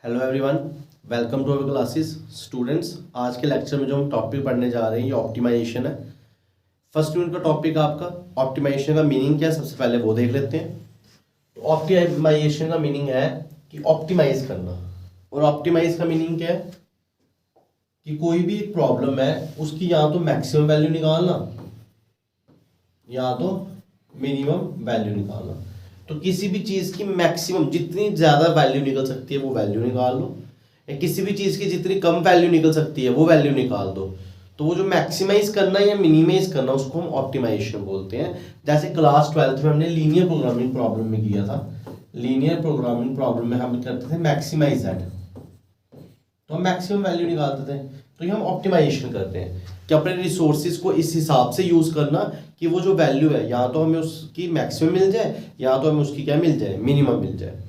Hello everyone, welcome to our classes. Students, आज के lecture में जो हम टॉपिक पढ़ने जा रहे हैं ये ऑप्टिमाइजेशन है। फर्स्ट यूनिट का टॉपिक आपका ऑप्टिमाइजेशन का मीनिंग क्या है, सबसे पहले वो देख लेते हैं। तो ऑप्टिमाइजेशन का मीनिंग है कि ऑप्टिमाइज करना। और ऑप्टिमाइज का मीनिंग क्या है कि कोई भी एक प्रॉब्लम है उसकी या तो मैक्सिमम वैल्यू निकालना या तो मिनिमम वैल्यू निकालना। तो किसी भी चीज़ की मैक्सिमम जितनी ज़्यादा वैल्यू निकल सकती है वो वैल्यू निकाल लो, या किसी भी चीज़ की जितनी कम वैल्यू निकल सकती है वो वैल्यू निकाल दो। तो वो जो मैक्सिमाइज करना या मिनिमाइज करना उसको हम ऑप्टिमाइजेशन बोलते हैं। जैसे क्लास 12th में हमने लीनियर प्रोग्रामिंग प्रॉब्लम में किया था। लीनियर प्रोग्रामिंग प्रॉब्लम में हम करते थे मैक्सिमाइज दैट, तो हम मैक्सिमम वैल्यू निकालते थे। तो ये हम ऑप्टिमाइजेशन करते हैं कि अपने रिसोर्सेज को इस हिसाब से यूज़ करना कि वो जो वैल्यू है या तो हमें उसकी मैक्सिमम मिल जाए या तो हमें उसकी क्या मिल जाए, मिनिमम मिल जाए।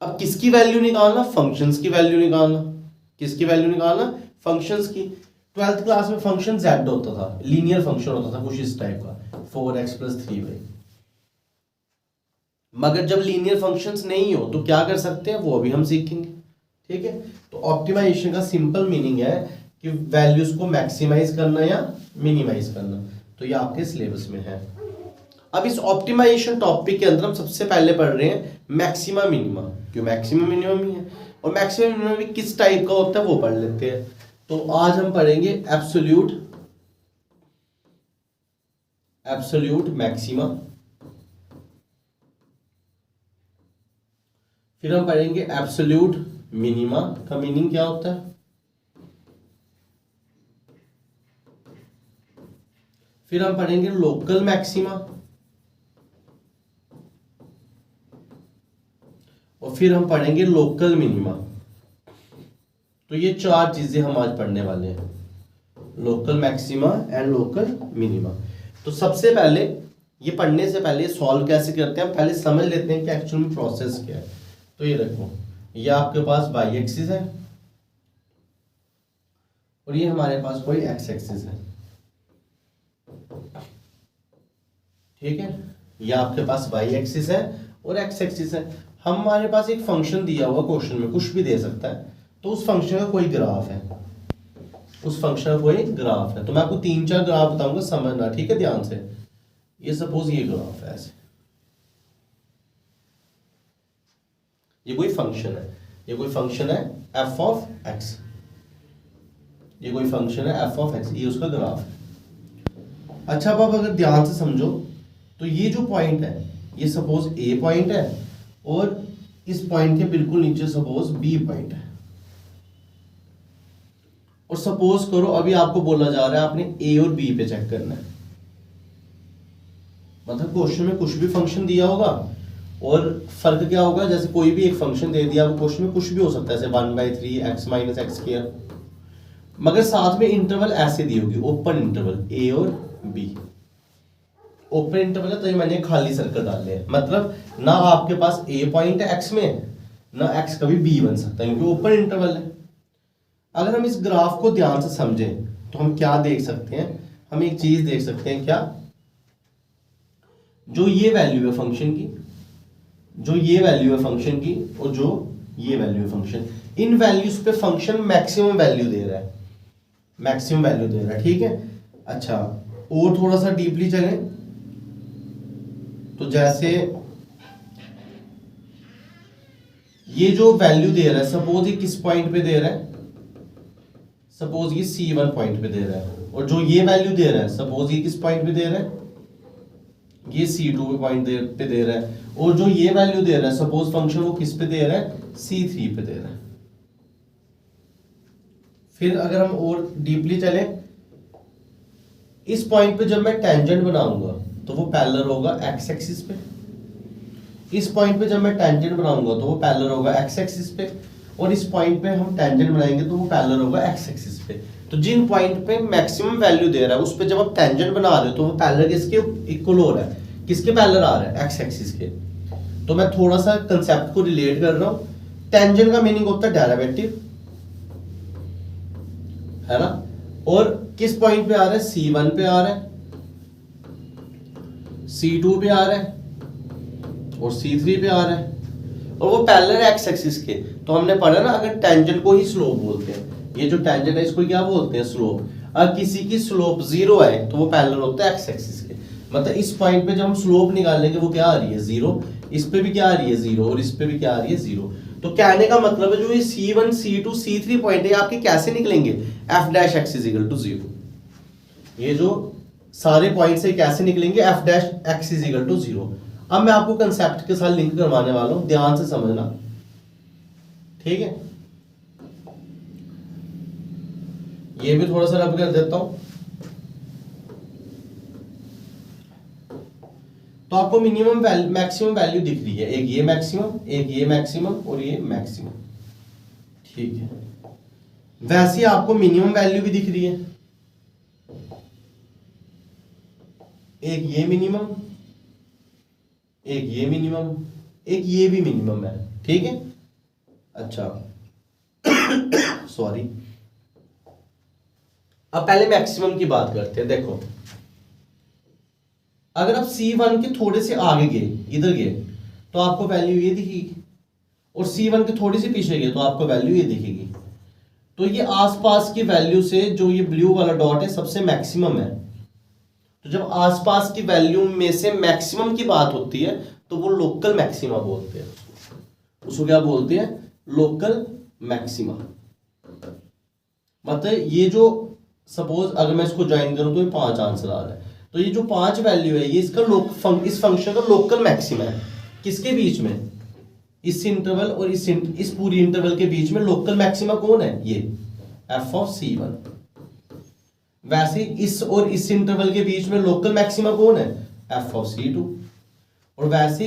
अब किसकी वैल्यू निकालना? फंक्शंस की वैल्यू निकालना। किसकी वैल्यू निकालना? फंक्शंस की। 12th क्लास में फंक्शन z होता था, लीनियर फंक्शन होता था कुछ इस टाइप का, 4x + 3y। मगर जब लीनियर फंक्शंस नहीं हो तो क्या कर सकते हैं वो अभी हम सीखेंगे। ठीक है, तो ऑप्टिमाइजेशन का सिंपल मीनिंग है कि वैल्यूज को मैक्सिमाइज करना या मिनिमाइज करना। तो ये आपके सिलेबस में है। अब इस ऑप्टिमाइजेशन टॉपिक के अंदर हम सबसे पहले पढ़ रहे हैं मैक्सिमा मिनिमा, क्यों मैक्सिमम मिनिमम ही है। और मैक्सिमम मिनिमम भी किस टाइप का होता है वो पढ़ लेते हैं। तो आज हम पढ़ेंगे एब्सोल्यूट मैक्सिमा, फिर हम पढ़ेंगे एब्सोल्यूट मिनिमा का मीनिंग क्या होता है, फिर हम पढ़ेंगे लोकल मैक्सिमा, और फिर हम पढ़ेंगे लोकल मिनिमा। तो ये चार चीजें हम आज पढ़ने वाले हैं, local maxima and local minima. तो सबसे पहले ये पढ़ने से पहले सॉल्व कैसे करते हैं हम पहले समझ लेते हैं कि एक्चुअल में प्रोसेस क्या है। तो ये देखो, ये आपके पास वाई एक्सिस है और ये हमारे पास कोई एक्स एक्सिस है। ठीक है, ये आपके पास वाई एक्सिस है और एक्स एक्सिस है। हमारे पास एक फंक्शन दिया हुआ क्वेश्चन में, कुछ भी दे सकता है। तो उस फंक्शन का कोई ग्राफ है, उस फंक्शन का कोई ग्राफ है। तो मैं आपको 3-4 ग्राफ बताऊंगा, समझना ठीक है ध्यान से। ये सपोज ये ग्राफ है ऐसे, ये कोई फंक्शन है, ये कोई फंक्शन है एफ ऑफ एक्स, ये कोई फंक्शन है एफ ऑफ एक्स, ये उसका ग्राफ है। अच्छा, अब आप अगर ध्यान से समझो तो ये जो पॉइंट है ये सपोज ए पॉइंट है और इस पॉइंट के बिल्कुल नीचे सपोज बी पॉइंट है। और सपोज करो अभी आपको बोला जा रहा है आपने ए और बी पे चेक करना है। मतलब क्वेश्चन में कुछ भी फंक्शन दिया होगा और फर्क क्या होगा, जैसे कोई भी एक फंक्शन दे दिया आपको, क्वेश्चन में कुछ भी हो सकता है, जैसे 1/3 x - x², मगर साथ में इंटरवल ऐसे दी होगी, ओपन इंटरवल ए और बी। ओपन इंटरवल है तो ये मैंने खाली सर्कल डाल लिया, मतलब ना आपके पास ए पॉइंट है एक्स में, ना एक्स कभी बी बन सकता है क्योंकि ओपन इंटरवल है। अगर हम इस ग्राफ को ध्यान से समझें तो हम क्या देख सकते हैं, हम एक चीज देख सकते हैं क्या, जो ये वैल्यू है फंक्शन की, जो ये वैल्यू है फंक्शन की और जो ये वैल्यू है फंक्शन, इन वैल्यूज पे फंक्शन मैक्सिमम वैल्यू दे रहा है, मैक्सिमम वैल्यू दे रहा है। ठीक है, अच्छा और थोड़ा सा डीपली चलें तो जैसे ये जो वैल्यू दे रहा है, सपोज ये किस पॉइंट पे दे रहा है, सपोज ये C1 पॉइंट पे दे रहा है, और जो ये वैल्यू दे रहा है सपोज ये किस पॉइंट पे दे रहा है, ये C2 पॉइंट पे दे रहा है, और जो ये वैल्यू दे रहा है सपोज फंक्शन वो किस पे दे रहा है, C3 पे दे रहा है। फिर अगर हम और डीपली चले, इस पॉइंट पे जब मैं टेंजेंट बनाऊंगा तो वो पैरेलल होगा एक्स एक्सिस पे, इस पॉइंट पे जब मैं टेंजेंट बनाऊंगा तो वो पैरेलल होगा एक्स एक्सिस पे, और इस पॉइंट पे हम टेंजेंट बनाएंगे तो वो पैरेलल होगा एक्स एक्सिस पे। तो जिन पॉइंट पे मैक्सिमम वैल्यू दे रहा है उस पे जब आप टेंजेंट बना रहे हो तो वो पैरेलल किसके इक्वल हो रहा है, किसके पैरेलल आ रहा है, एक्स एक्सिस के। तो मैं थोड़ा सा कंसेप्ट को रिलेट कर रहा हूँ। टेंजेंट का मीनिंग होता है डेरिवेटिव, है ना, और किस पॉइंट पे आ रहा है, C1 पे आ रहा है, C2 पे आ रहा है और C3 पे आ रहा है। और वो पैरेलल है एक्स एक्सिस के। तो हमने पढ़ा ना, अगर टेंजेंट को ही स्लोप बोलते हैं, ये जो टेंजेंट है इसको क्या बोलते हैं, स्लोप। अगर किसी की स्लोप 0 है तो वो पैरेलल होता है एक्स एक्सिस के। मतलब इस पॉइंट पे जब हम स्लोप निकालेंगे वो क्या आ रही है, 0, इस पे भी क्या आ रही है 0, और इस पे भी क्या आ रही है 0। तो कहने का मतलब है जो ये C1 C2 C3 पॉइंट है आपके कैसे निकलेंगे, f dash x is equal to 0। ये जो सारे पॉइंट से कैसे निकलेंगे, f dash x is equal to 0। अब मैं आपको कंसेप्ट के साथ लिंक करवाने वाला हूं, ध्यान से समझना, ठीक है। ये भी थोड़ा सा रब कर देता हूं। तो आपको मिनिमम मैक्सिमम वैल्यू दिख रही है, एक ये मैक्सिमम, एक ये मैक्सिमम और ये मैक्सिमम, ठीक है। वैसे ही आपको मिनिमम वैल्यू भी दिख रही है, एक ये मिनिमम, एक ये मिनिमम, एक ये भी मिनिमम है, ठीक है। अच्छा सॉरी, अब पहले मैक्सिमम की बात करते हैं। देखो अगर आप C1 के थोड़े से आगे गए, इधर गए, तो आपको वैल्यू ये दिखेगी, और C1 के थोड़ी सी पीछे गए तो आपको वैल्यू ये दिखेगी। तो ये आसपास की वैल्यू से जो ये ब्लू वाला डॉट है सबसे मैक्सिमम है। तो जब आसपास की वैल्यू में से मैक्सिमम की बात होती है तो वो लोकल मैक्सिमा बोलते हैं, उसको क्या बोलते हैं, लोकल मैक्सिमा। मतलब ये जो सपोज अगर मैं इसको ज्वाइन करूं तो ये 5 आंसर आ रहा है, तो ये जो 5 वैल्यू है ये इसका इस फंक्शन का लोकल मैक्सिमा है। किसके बीच में, इस इंटरवल और इस पूरी इंटरवल के बीच में लोकल मैक्सिमा कौन है, ये f ऑफ C1। वैसे इस और इस इंटरवल के बीच में लोकल मैक्सिमा कौन है, f ऑफ C2। और वैसे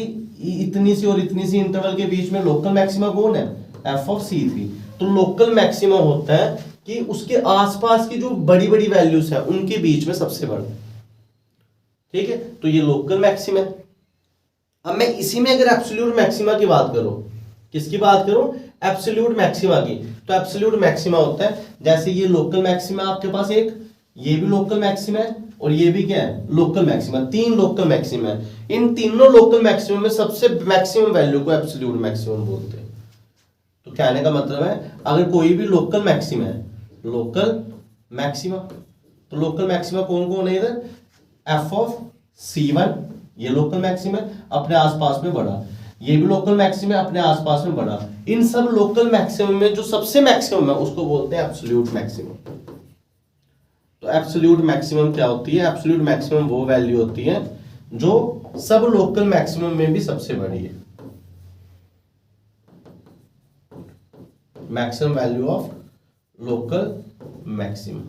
इतनी सी और इतनी सी इंटरवल के बीच में लोकल मैक्सिमा कौन है, f ऑफ C3। तो लोकल मैक्सिमा होता है कि उसके आसपास की जो बड़ी बड़ी वैल्यूज है उनके बीच में सबसे बड़ा, ठीक है। तो ये लोकल मैक्सिमा है। अब मैं इसी में अगर एब्सोल्यूट मैक्सिमा की बात करूं, किसकी बात करूं, एब्सोल्यूट मैक्सिमा की, तो एब्सोल्यूट मैक्सिमा होता है जैसे ये लोकल मैक्सिमा आपके पास, एक ये भी लोकल मैक्सिमा है और ये भी क्या है, लोकल मैक्सिमा। 3 लोकल मैक्सिमा है। इन तीनों लोकल मैक्सिमम में सबसे मैक्सिमम वैल्यू को एब्सोल्यूट मैक्सिमम बोलते हैं। तो कहने का मतलब है अगर कोई भी लोकल मैक्सिमा है, लोकल मैक्सिमा, तो लोकल मैक्सिमा कौन कौन है इधर, f ऑफ C1 ये लोकल मैक्सिमा है अपने आसपास में बड़ा, ये भी लोकल मैक्सिमम है अपने आसपास में बड़ा। इन सब लोकल मैक्सिमम में जो सबसे मैक्सिमम है उसको बोलते हैं एब्सोल्यूट मैक्सिमम। तो एब्सोल्यूट मैक्सिमम क्या होती है, एब्सोल्यूट मैक्सिमम वो वैल्यू होती है जो सब लोकल मैक्सिमम में भी सबसे बड़ी है। Maximum value of local maximum.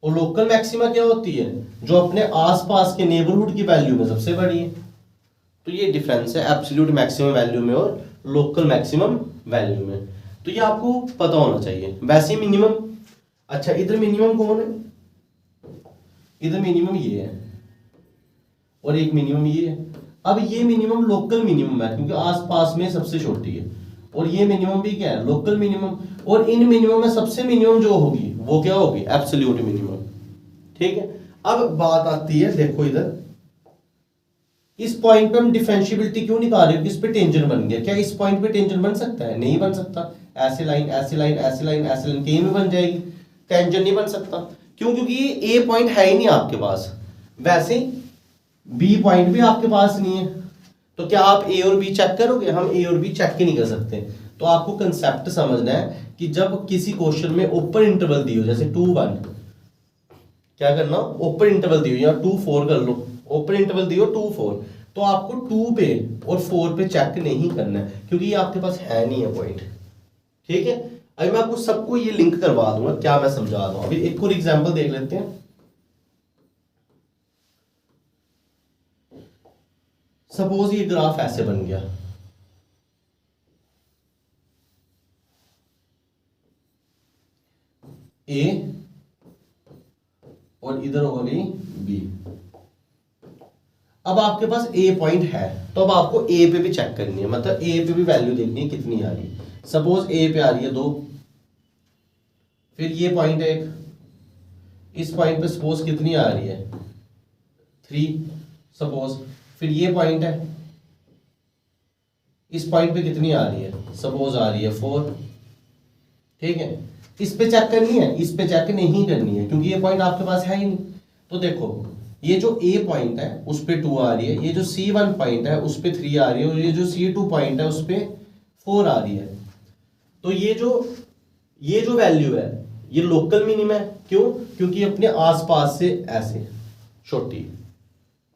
और लोकल मैक्सिमा क्या होती है, जो अपने आसपास के नेबरहुड की वैल्यू में सबसे बड़ी है। तो ये डिफरेंस है एब्सोल्यूट मैक्सिमम वैल्यू में और लोकल मैक्सिमम वैल्यू में। तो ये आपको पता होना चाहिए। वैसे मिनिमम, अच्छा इधर मिनिमम कौन है, इधर मिनिमम ये है और एक मिनिमम ये है। अब ये मिनिमम लोकल मिनिमम है क्योंकि आसपास में सबसे छोटी है, और ये मिनिमम भी क्या है, लोकल मिनिमम। और इन मिनिमम में सबसे मिनिमम जो होगी वो क्या होगी, एब्सोल्यूट मिनिमम, ठीक है। अब बात आती है, देखो इधर इस पॉइंट पे हम डिफरेंशिएबिलिटी क्यों निकाल रहे हो, किस पे टेंजेंट बन गया, क्या इस पॉइंट पे टेंजेंट बन सकता है, नहीं बन सकता। ऐसे लाइन ऐसे लाइन ऐसे लाइन ऐसे लाइन कहीं भी बन जाएगी, टेंजेंट नहीं बन सकता। क्यों, क्योंकि ये ए पॉइंट है ही नहीं आपके पास, वैसे बी पॉइंट भी आपके पास नहीं है। तो क्या आप ए और बी चेक करोगे, हम ए और बी चेक ही नहीं कर सकते। तो आपको कंसेप्ट समझना है कि जब किसी क्वेश्चन में ओपन इंटरवल दी हो, जैसे 2 1, क्या करना, ओपन इंटरवल दी हो, या 2 4 कर लो, ओपन इंटरवल दी हो 2 4, तो आपको 2 पे और 4 पे चेक नहीं करना है क्योंकि ये आपके पास है नहीं है पॉइंट, ठीक है। अभी मैं आपको सबको ये लिंक करवा दूंगा, क्या मैं समझा रहा हूं। अभी एक और एग्जांपल देख लेते हैं। सपोज ये ग्राफ ऐसे बन गया, ए और इधर होगा भी बी। अब आपके पास ए पॉइंट है तो अब आपको ए पे भी चेक करनी है, मतलब ए पे भी वैल्यू देखनी है कितनी आ रही है। सपोज ए पे आ रही है 2, फिर ये पॉइंट है एक, इस पॉइंट पे सपोज कितनी आ रही है 3 सपोज, फिर ये पॉइंट है, इस पॉइंट पे कितनी आ रही है, सपोज आ रही है 4, ठीक है। इस पे चेक करनी है, इस पे चेक नहीं करनी है क्योंकि ये पॉइंट आपके पास है ही नहीं। तो देखो ये जो A पॉइंट है उस पे 2 आ रही है, ये जो C1 पॉइंट है उस पे 3 आ रही है और ये जो C2 पॉइंट है उस पे 4 आ रही है। तो ये जो वैल्यू है ये लोकल मिनिमम है। क्यों? क्योंकि अपने आसपास से ऐसे छोटी,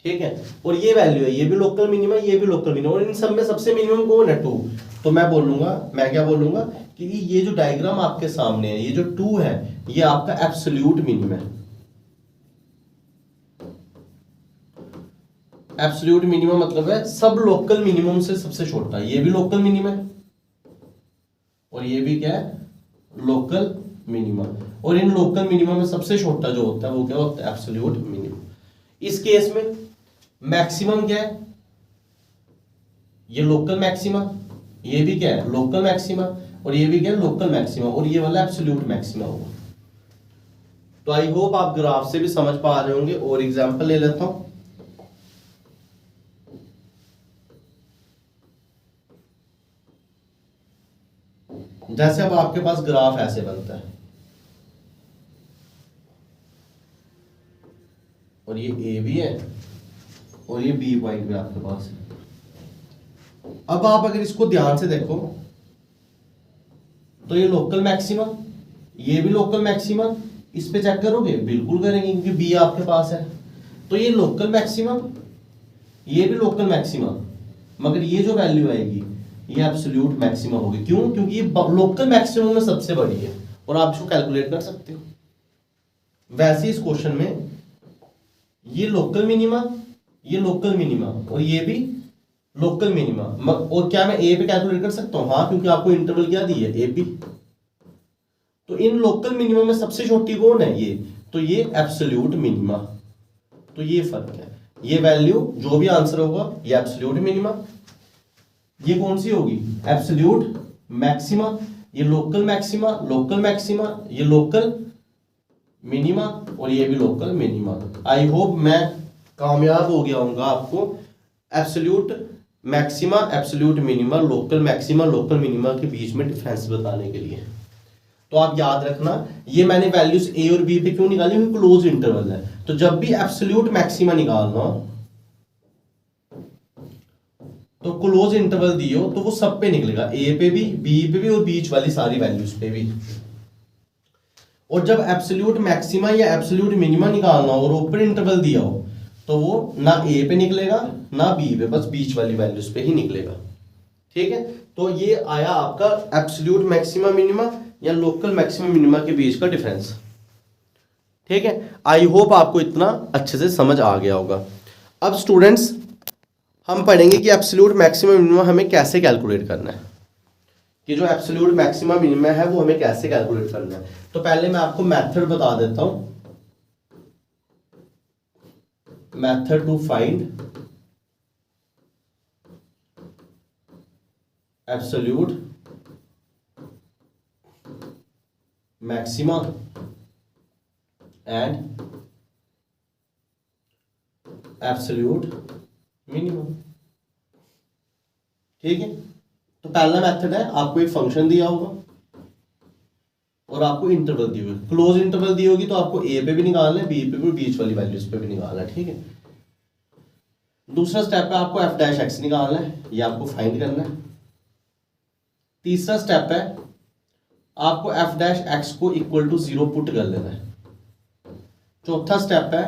ठीक है। और ये वैल्यू है, ये भी लोकल मिनिमम है, ये भी लोकल मिनिमम, और इन सब में सबसे मिनिमम कौन है? 2। तो मैं क्या बोलूंगा कि ये जो डायग्राम आपके सामने है, ये जो 2 है ये आपका एब्सोल्यूट मिनिमम है। एब्सोल्यूट मिनिमम मतलब है सब लोकल मिनिमम से सबसे छोटा। ये भी लोकल मिनिमम है और ये भी क्या है? Local minimum. और इन लोकल मिनिमम में सबसे छोटा जो होता है वो क्या होता है? Absolute minimum. इस केस में मैक्सिमम क्या है? ये लोकल मैक्सिमा, ये भी क्या है? लोकल मैक्सिमा, और ये भी क्या है? लोकल मैक्सिमा, और ये वाला एब्सोल्यूट मैक्सिमा होगा। तो आई होप आप ग्राफ से भी समझ पा रहे होंगे। और एग्जांपल ले लेता हूं। जैसे अब आपके पास ग्राफ ऐसे बनता है और ये A भी है और ये B पॉइंट भी आपके पास है। अब आप अगर इसको ध्यान से देखो तो ये लोकल मैक्सिमा, ये भी लोकल मैक्सिमा, इस पे चेक करोगे? बिल्कुल करेंगे क्योंकि B आपके पास है। तो ये लोकल मैक्सिमा, ये भी लोकल मैक्सिमा, मगर ये जो वैल्यू आएगी ये एब्सोल्यूट मैक्सिमा होगी। क्यों? क्योंकि ये लोकल मैक्सिमम में सबसे बड़ी है और आप इसको कैलकुलेट कर सकते हो। वैसे इस क्वेश्चन में ये लोकल मिनिमा, ये लोकल मिनिमा, और ये भी लोकल मिनिमा। और क्या मैं ए पे कैलकुलेट कर सकता हूं? हाँ, क्योंकि आपको इंटरवल क्या दी है? A B. तो इन लोकल मिनिमम में सबसे छोटी कौन है? ये। तो ये एब्सोल्यूट मिनिमा। तो ये फर्क है। ये वैल्यू जो भी आंसर होगा ये एब्सोल्यूट मिनिमा, ये कौन सी होगी? Absolute maxima. ये लोकल मैक्सिमा, लोकल मैक्सिमा, ये लोकल मिनिमा, और ये भी लोकल मिनिमा। आई होप मैं कामयाब हो गया हूँगा आपको absolute maxima, absolute minima, local maxima, local minima के बीच में डिफरेंस बताने के लिए। तो आप याद रखना, ये मैंने वैल्यूज ए और बी पे क्यों निकाली? क्योंकि क्लोज इंटरवल है। तो जब भी एब्सोल्यूट मैक्सिमा निकालना तो क्लोज इंटरवल दियो तो वो सब पे निकलेगा, ए पे भी, बी पे भी, और बीच वाली सारी वैल्यूज पे भी। और जब एब्सोल्यूट मैक्सिमा या एब्सोल्यूट मिनिमा निकालना हो और ओपन इंटरवल दिया हो तो वो ना ए पे निकलेगा ना बी पे, बस बीच वाली वैल्यूज पे ही निकलेगा। ठीक है, तो ये आया आपका एब्सोल्यूट मैक्सिमा मिनिमा या लोकल मैक्सिमा मिनिमा के बीच का डिफरेंस। ठीक है, आई होप आपको इतना अच्छे से समझ आ गया होगा। अब स्टूडेंट्स हम पढ़ेंगे कि एब्सोल्यूट मैक्सिमा मिनिमा हमें कैसे कैलकुलेट करना है, कि जो एब्सोल्यूट मैक्सिमा मिनिमा है वो हमें कैसे कैलकुलेट करना है। तो पहले मैं आपको मेथड बता देता हूं, method to find absolute maxima and absolute minimum. ठीक है, तो पहला मेथड है, आपको एक फंक्शन दिया होगा और आपको इंटरवल दी हुई, क्लोज इंटरवल दी होगी तो आपको ए पे भी निकालना है, बी पे भी, बीच वाली वैल्यूज पे भी निकालना है। ठीक है, दूसरा स्टेप है आपको एफ डैश एक्स निकालना है, ये आपको फाइंड करना है। तीसरा स्टेप है आपको एफ डैश एक्स को इक्वल टू 0 पुट कर लेना है। चौथा स्टेप है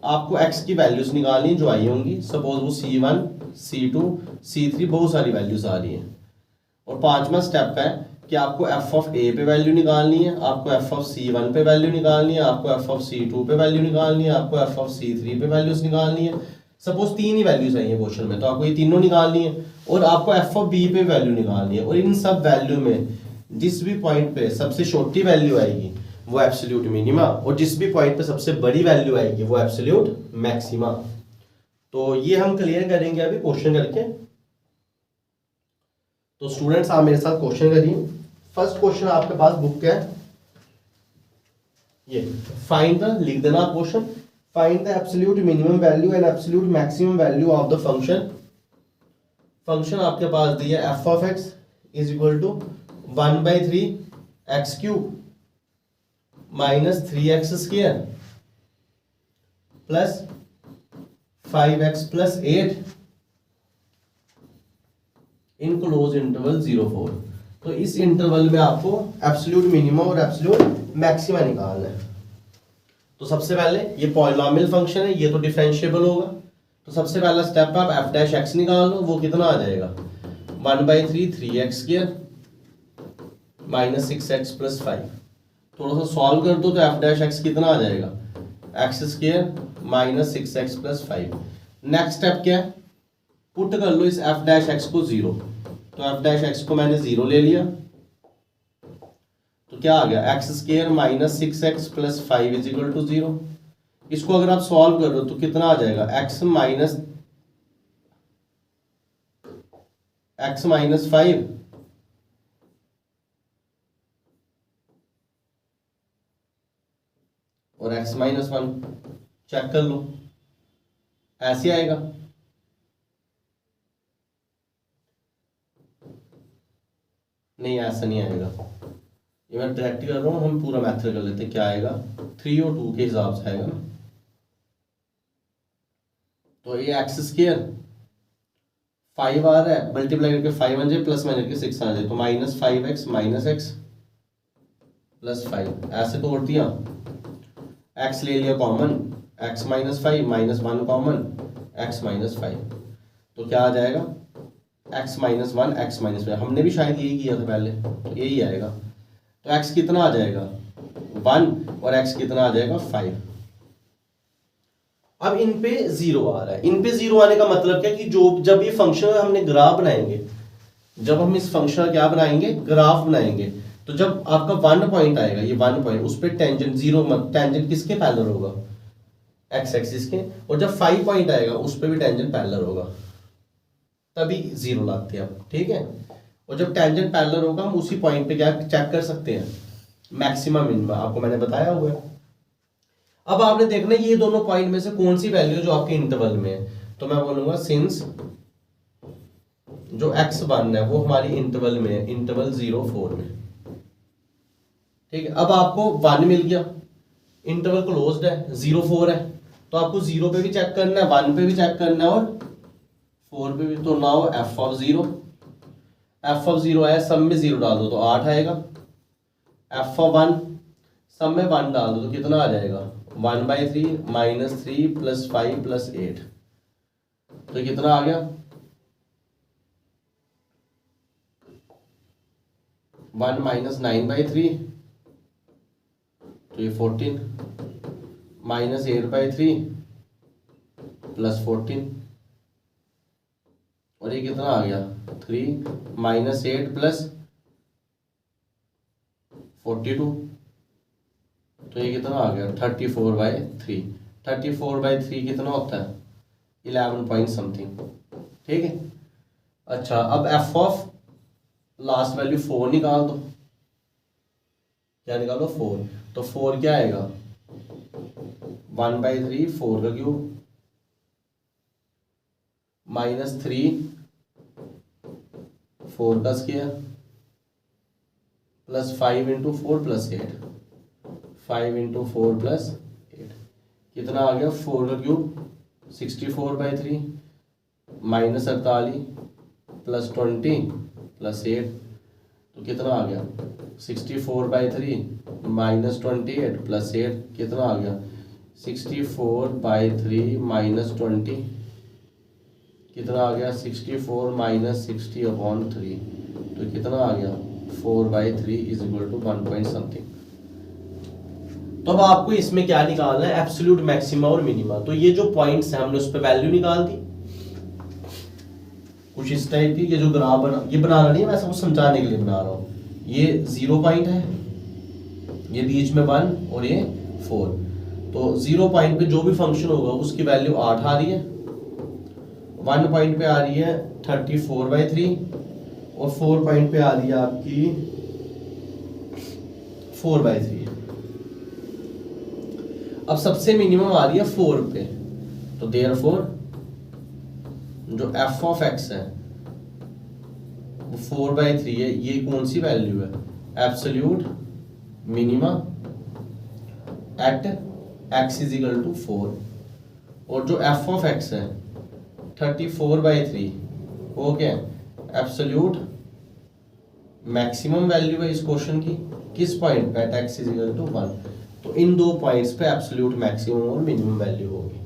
आपको एक्स की वैल्यूज निकालनी जो आई होंगी, सपोज वो C1, C2, C3 बहुत सारी वैल्यूज आ रही हैं। और पांचवा स्टेप है कि आपको एफ ऑफ ए पे वैल्यू निकालनी है, आपको एफ ऑफ C1 पे वैल्यू निकालनी है, आपको एफ ऑफ C2 पे वैल्यू निकालनी है, आपको एफ ऑफ C3 पे वैल्यूज निकालनी है। सपोज 3 ही वैल्यूज आई है क्वेश्चन में तो आपको ये तीनों निकालनी है, और आपको एफ ऑफ बी पे वैल्यू निकालनी है। और इन सब वैल्यू में जिस भी पॉइंट पे सबसे छोटी वैल्यू आएगी वो एब्सोल्यूट मिनिमा, और जिस भी पॉइंट पे सबसे बड़ी वैल्यू आएगी वो एब्सोल्यूट मैक्सिमा। तो ये हम क्लियर करेंगे अभी क्वेश्चन करके। तो स्टूडेंट्स आप मेरे साथ क्वेश्चन करिए। फर्स्ट क्वेश्चन आपके पास बुक क्या है? ये फाइंड द, लिख देना question, find the absolute minimum value and absolute maximum value of the function function आपके पास दिया F of X is equal to 1/3 X cube minus 3x square plus 5x plus 8 in closed interval 0-4। तो इस interval में आपको absolute minimum और absolute maxima निकालना है। तो सबसे पहले ये पॉलिनॉमियल फंक्शन है, ये तो डिफरेंशिएबल होगा। तो सबसे पहला स्टेप आप एफ डैश एक्स निकाल लो, वो कितना आ जाएगा 1/3 3x square minus 6x plus 5। थोड़ा सा सॉल्व कर दो तो एफ डैश एक्स कितना आ जाएगा x square minus 6x plus 5। Next step क्या है, पुट कर लो इस एफ डैश एक्स को 0। तो एफ डैश एक्स को मैंने 0 ले लिया, तो क्या आ गया X square minus 6x plus 5 is equal to 0। इसको अगर आप सॉल्व कर दो तो कितना आ जाएगा x माइनस 5 और x माइनस 1। चेक कर लो, ऐसे आएगा। नहीं, ऐसा नहीं आएगा। ये मैं डायरेक्ट कर रहा हूँ, हम पूरा मैथड कर लेते हैं। क्या आएगा 3 और 2 के हिसाब से आएगा ना। तो ये एक्स स्क्वायर 5 आ रहा है, मल्टीप्लाई करके 5 आ जाए प्लस माइनस करके 6 आ जाए, तो minus 5x minus x plus 5 ऐसे तोड़ दिया। x ले लिया common, x minus 5 minus 1 common x minus 5, तो क्या आ जाएगा x माइनस 1 x माइनस 5। हमने भी शायद यही किया था पहले, तो यही आएगा। तो x कितना आ जाएगा 1 और x कितना आ जाएगा 5। अब इन पे 0 आ रहा है। इन पे 0 आने का मतलब क्या कि जो जब ये फंक्शन हमने ग्राफ बनाएंगे, जब हम इस फंक्शन का क्या बनाएंगे ग्राफ बनाएंगे, तो जब आपका 1 पॉइंट आएगा, ये 1 पॉइंट, उस पर टेंजेंट 0 टेंजेंट किसके पैरेलल होगा x एक्सिस के, और जब 5 पॉइंट आएगा उस पर भी टेंजेंट पैरेलल होगा, तभी 0 लाते हैं आप, ठीक है। और जब टेंजेंट पैरेलल होगा हम उसी पॉइंट पे क्या चेक कर सकते हैं मैक्सिमम मिनिमम, आपको मैंने बताया हुआ है। अब आपने देखना ये दोनों पॉइंट में से कौन सी वैल्यू जो आपके इंटरवल में है, तो मैं बोलूंगा सिंस जो x1 है वो हमारी इंटरवल में है, इंटरवल 0-4 में, ठीक है। अब आपको 1 मिल गया, इंटरवल क्लोज्ड है, 0-4 है, तो आपको 0 पे भी चेक करना है, 1 पे भी चेक करना है और 4 पे भी। तो नाउ एफ ऑफ 0 है, सब में 0 डाल दो तो 8 आएगा। एफ ऑफ 1 सब में 1 डाल दो तो कितना आ जाएगा 1/3 माइनस 3 प्लस 5 प्लस 8, तो कितना आ गया 1 माइनस 9/3, तो ये 14 माइनस 8/3 प्लस 14, और ये कितना आ गया 3 माइनस 8 प्लस 42, तो ये कितना आ गया 34/3। 34/3 कितना होता है 11 पॉइंट समथिंग, ठीक है। अच्छा, अब एफ ऑफ लास्ट वैल्यू 4 निकाल दो। क्या निकालो 4, तो 4 क्या आएगा 1/3 4 का क्यूब माइनस 3 4 का square plus 5 into 4 plus 8, 5 into 4 plus 8 कितना आ गया 4 का क्यूब 64/3 माइनस 48 प्लस 20 प्लस 8, तो कितना आ गया 64/3 माइनस 28 प्लस 8 कितना आ गया 64/3 माइनस 20 कितना आ गया 64 माइनस 60/3, तो कितना आ गया 4/3 is equal to 1 point something. तो अब आपको इसमें क्या निकालना है एब्सोल्यूट मैक्सिमा और मिनिमा। तो ये जो पॉइंट्स हैं हमने उस पर वैल्यू निकाल दी कुछ इस टाइप की। ये जो ग्राफ बना, ये बनाना नहीं है, मैं सबको समझाने के लिए बना रहा हूँ। ये 0 पॉइंट है, ये बीच में 1 और ये 4। तो 0 पॉइंट पे जो भी फंक्शन होगा उसकी वैल्यू 8 आ रही है, 1 पॉइंट पे आ रही है 34/3 और 4 पॉइंट पे आ रही है आपकी 4/3। अब सबसे मिनिमम आ रही है 4 पे, तो देयरफॉर जो एफ ऑफ एक्स है वो 4/3 है, ये कौन सी वैल्यू है, absolute minima at x is equal to 4। और जो f ऑफ x है 34/3 वो क्या है, एब्सोल्यूट मैक्सिमम वैल्यू है इस क्वेश्चन की, किस पॉइंट पे, at x is equal to 1। तो इन दो पॉइंट्स पे एब्सोल्यूट मैक्सिमम और मिनिमम वैल्यू होगी,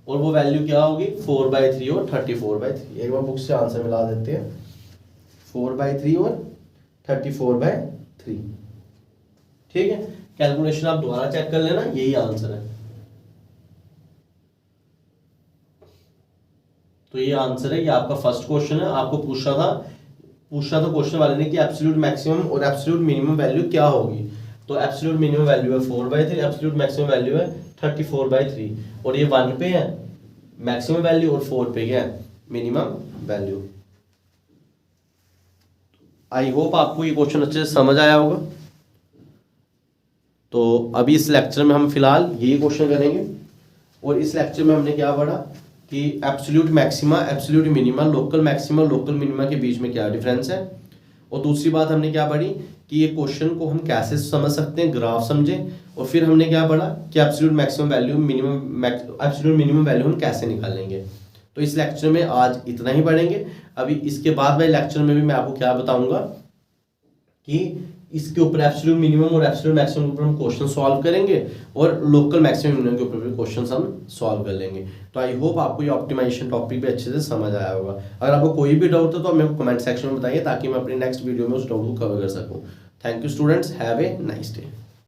और वो वैल्यू क्या होगी, 4/3 और 34/3। एक बार बुक से आंसर मिला देते हैं, 4/3 और 34/3। ठीक है, कैलकुलेशन आप दोबारा चेक कर लेना, यही आंसर है। तो ये आंसर है, ये आपका फर्स्ट क्वेश्चन है। आपको पूछा था क्वेश्चन वाले ने कि एब्सोल्यूट मैक्सिमम और एब्सोल्यूट मिनिमम वैल्यू क्या होगी। तो एब्सोल्यूट मिनिमम वैल्यू है 4/3, एब्सोल्यूट मैक्सिमम वैल्यू है 34/3, और ये 1 पे है मैक्सिमम वैल्यू और 4 पे क्या है मिनिमम वैल्यू। आई होप आपको ये क्वेश्चन अच्छे से समझ आया होगा। तो अभी इस लेक्चर में हम फिलहाल यही क्वेश्चन करेंगे, और इस लेक्चर में हमने क्या पढ़ा कि absolute maxima, absolute minima, local maxima, local minima के बीच में क्या डिफरेंस है। और दूसरी बात हमने क्या पढ़ी कि ये क्वेश्चन को हम कैसे समझ सकते हैं, ग्राफ समझें। और फिर हमने क्या पढ़ा कि absolute maximum value, absolute minimum value हम कैसे निकालेंगे। तो इस लेक्चर में आज इतना ही पढ़ेंगे। अभी इसके बाद वाले लेक्चर में भी मैं आपको क्या बताऊंगा कि इसके ऊपर एब्सोल्यूट मिनिमम और एब्सोल्यूट मैक्सिमम के ऊपर हम क्वेश्चन सॉल्व करेंगे, और लोकल मैक्सिमम मिनिमम के ऊपर भी क्वेश्चन हम सॉल्व कर लेंगे। तो आई होप आपको ये ऑप्टिमाइजेशन टॉपिक भी अच्छे से समझ आया होगा। अगर आपको कोई भी डाउट है तो मेरे को कमेंट सेक्शन में बताइए, ताकि मैं अपनी नेक्स्ट वीडियो में उस डाउट को कवर कर सकूँ। Thank you students, have a nice day.